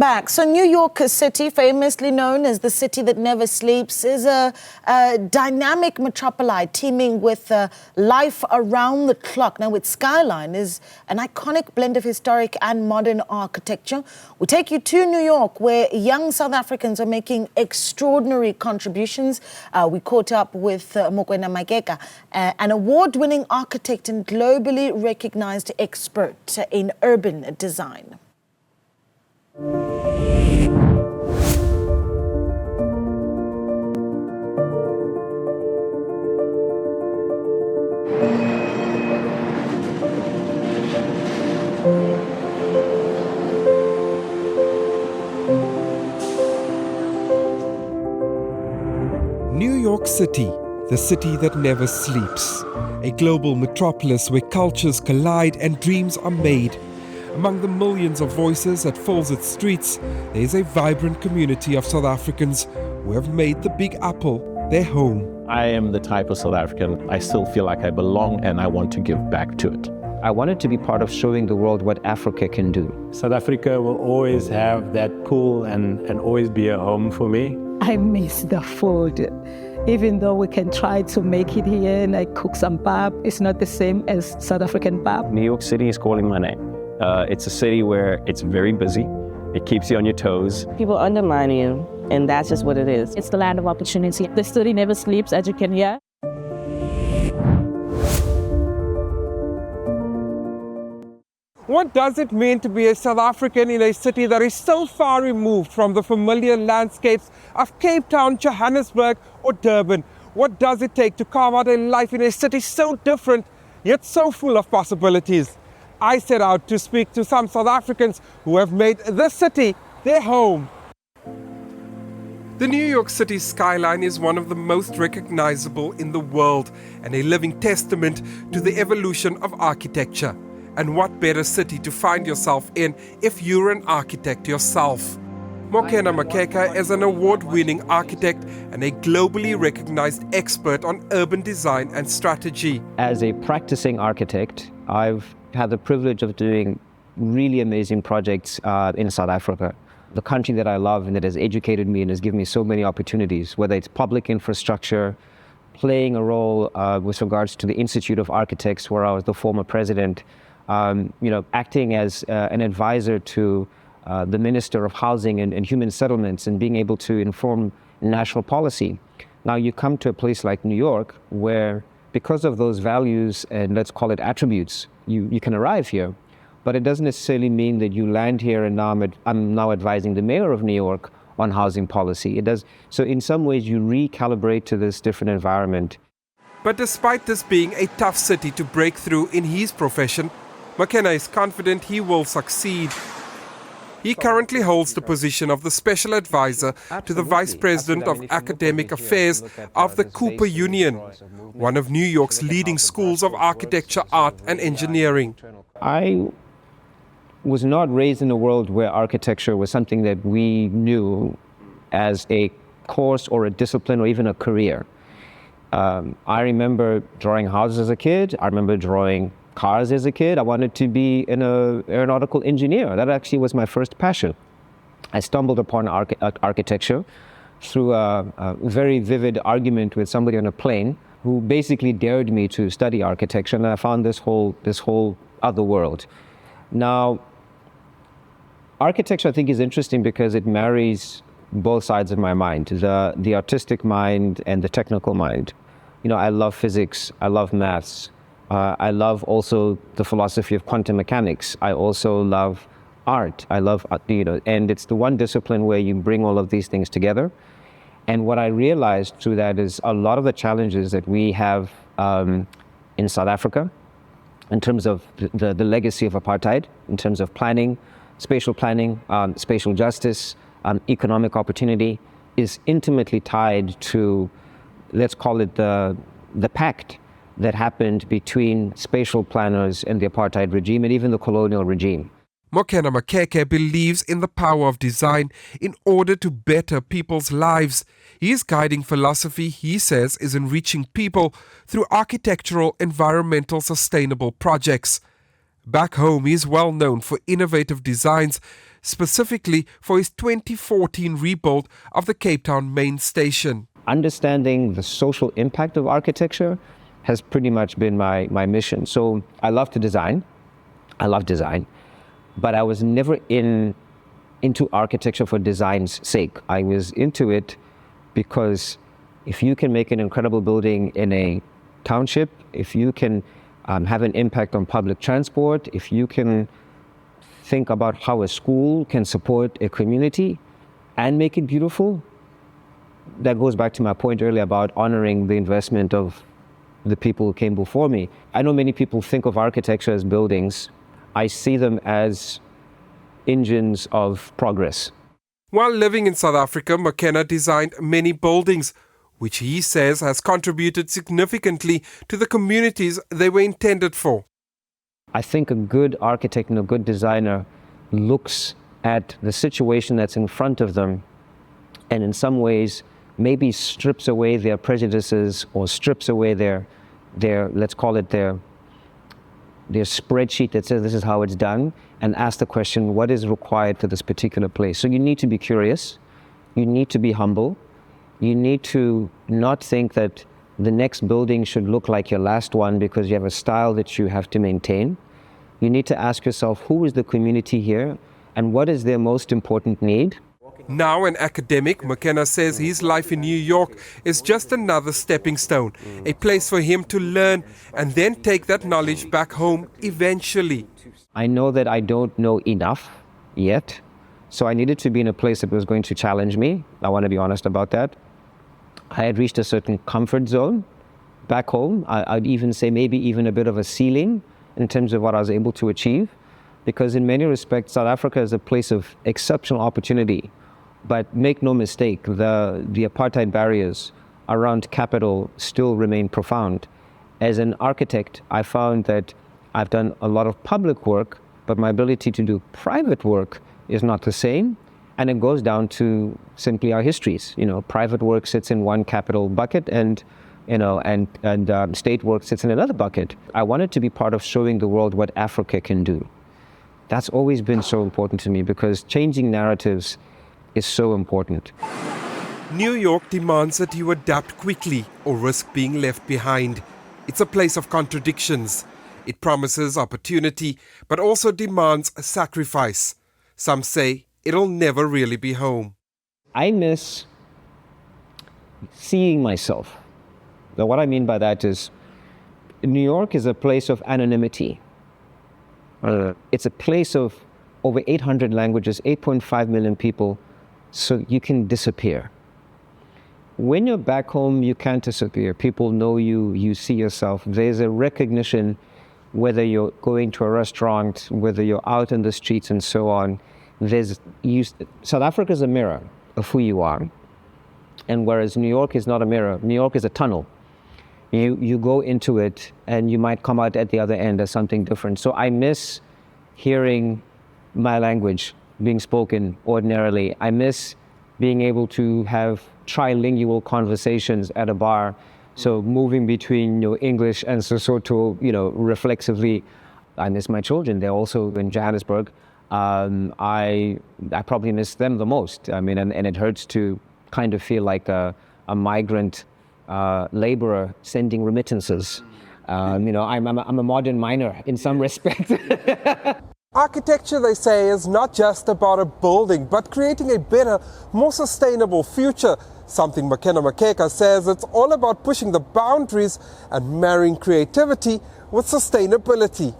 back. So New York City, famously known as the city that never sleeps, is a dynamic metropolis teeming with life around the clock. Now, its skyline is an iconic blend of historic and modern architecture. We take you to New York, where young South Africans are making extraordinary contributions. We caught up with Mokena Makeka, an award-winning architect and globally recognized expert in urban design. New York City, the city that never sleeps. A global metropolis where cultures collide and dreams are made. Among the millions of voices that fills its streets, there is a vibrant community of South Africans who have made the Big Apple their home. I am the type of South African, I still feel like I belong and I want to give back to it. I wanted to be part of showing the world what Africa can do. South Africa will always have that pull and always be a home for me. I miss the food. Even though we can try to make it here and I cook some pap, it's not the same as South African pap. New York City is calling my name. It's a city where it's very busy. It keeps you on your toes. People undermine you, and that's just what it is. It's the land of opportunity. The city never sleeps, as you can hear. What does it mean to be a South African in a city that is so far removed from the familiar landscapes of Cape Town, Johannesburg, or Durban? What does it take to carve out a life in a city so different, yet so full of possibilities? I set out to speak to some South Africans who have made this city their home. The New York City skyline is one of the most recognizable in the world and a living testament to the evolution of architecture. And what better city to find yourself in if you're an architect yourself? Mokena Makeka is an award-winning architect and a globally recognized expert on urban design and strategy. As a practicing architect, I've had the privilege of doing really amazing projects in South Africa. The country that I love and that has educated me and has given me so many opportunities, whether it's public infrastructure, playing a role with regards to the Institute of Architects, where I was the former president, acting as an advisor to the Minister of Housing and Human Settlements and being able to inform national policy. Now you come to a place like New York where, because of those values and let's call it attributes, you can arrive here. But it doesn't necessarily mean that you land here and now I'm now advising the mayor of New York on housing policy. It does. So in some ways you recalibrate to this different environment. But despite this being a tough city to break through in his profession, Mokena is confident he will succeed. He currently holds the position of the Special Advisor to the Vice President of Academic Affairs of the Cooper Union, one of New York's leading schools of architecture, art and engineering. I was not raised in a world where architecture was something that we knew as a course or a discipline or even a career. I remember drawing houses as a kid. I remember drawing cars as a kid. I wanted to be an aeronautical engineer. That actually was my first passion. I stumbled upon architecture through a very vivid argument with somebody on a plane who basically dared me to study architecture, and I found this whole other world. Now, architecture I think is interesting because it marries both sides of my mind, the artistic mind and the technical mind. You know, I love physics, I love maths. I love also the philosophy of quantum mechanics. I also love art. I love, and it's the one discipline where you bring all of these things together. And what I realized through that is a lot of the challenges that we have in South Africa, in terms of the legacy of apartheid, in terms of planning, spatial justice, economic opportunity, is intimately tied to, let's call it the pact that happened between spatial planners and the apartheid regime and even the colonial regime. Mokena Makeka believes in the power of design in order to better people's lives. His guiding philosophy, he says, is in reaching people through architectural, environmental, sustainable projects. Back home, he is well known for innovative designs specifically for his 2014 rebuild of the Cape Town main station. Understanding the social impact of architecture has pretty much been my mission. So I love to design. I love design. But I was never into architecture for design's sake. I was into it because if you can make an incredible building in a township, if you can have an impact on public transport, if you can think about how a school can support a community and make it beautiful, that goes back to my point earlier about honoring the investment of the people who came before me. I know many people think of architecture as buildings. I see them as engines of progress. While living in South Africa, Mokena designed many buildings, which he says has contributed significantly to the communities they were intended for. I think a good architect and a good designer looks at the situation that's in front of them and in some ways maybe strips away their prejudices or strips away their let's call it their spreadsheet that says this is how it's done, and ask the question, what is required for this particular place? So you need to be curious, you need to be humble, you need to not think that the next building should look like your last one because you have a style that you have to maintain. You need to ask yourself, who is the community here and what is their most important need? Now an academic, Mokena says his life in New York is just another stepping stone, a place for him to learn and then take that knowledge back home eventually. I know that I don't know enough yet, so I needed to be in a place that was going to challenge me. I want to be honest about that. I had reached a certain comfort zone back home. I'd even say maybe even a bit of a ceiling in terms of what I was able to achieve, because in many respects, South Africa is a place of exceptional opportunity. But make no mistake, the apartheid barriers around capital still remain profound. As an architect, I found that I've done a lot of public work, but my ability to do private work is not the same. And it goes down to simply our histories. You know, private work sits in one capital bucket and state work sits in another bucket. I wanted to be part of showing the world what Africa can do. That's always been so important to me because changing narratives is so important. New York demands that you adapt quickly or risk being left behind. It's a place of contradictions. It promises opportunity, but also demands a sacrifice. Some say it'll never really be home. I miss seeing myself. Now, what I mean by that is, New York is a place of anonymity. It's a place of over 800 languages, 8.5 million people, so you can disappear. When you're back home, you can't disappear. People know you, you see yourself. There's a recognition, whether you're going to a restaurant, whether you're out in the streets and so on. South Africa is a mirror of who you are. And whereas New York is not a mirror, New York is a tunnel. You go into it and you might come out at the other end as something different. So I miss hearing my language being spoken ordinarily. I miss being able to have trilingual conversations at a bar. So moving between English and Sesotho, reflexively. I miss my children. They're also in Johannesburg. I probably miss them the most. I mean, and it hurts to kind of feel like a migrant laborer sending remittances. I'm a modern miner in some respects. Architecture, they say, is not just about a building, but creating a better, more sustainable future. Something Mokena Makeka says it's all about pushing the boundaries and marrying creativity with sustainability.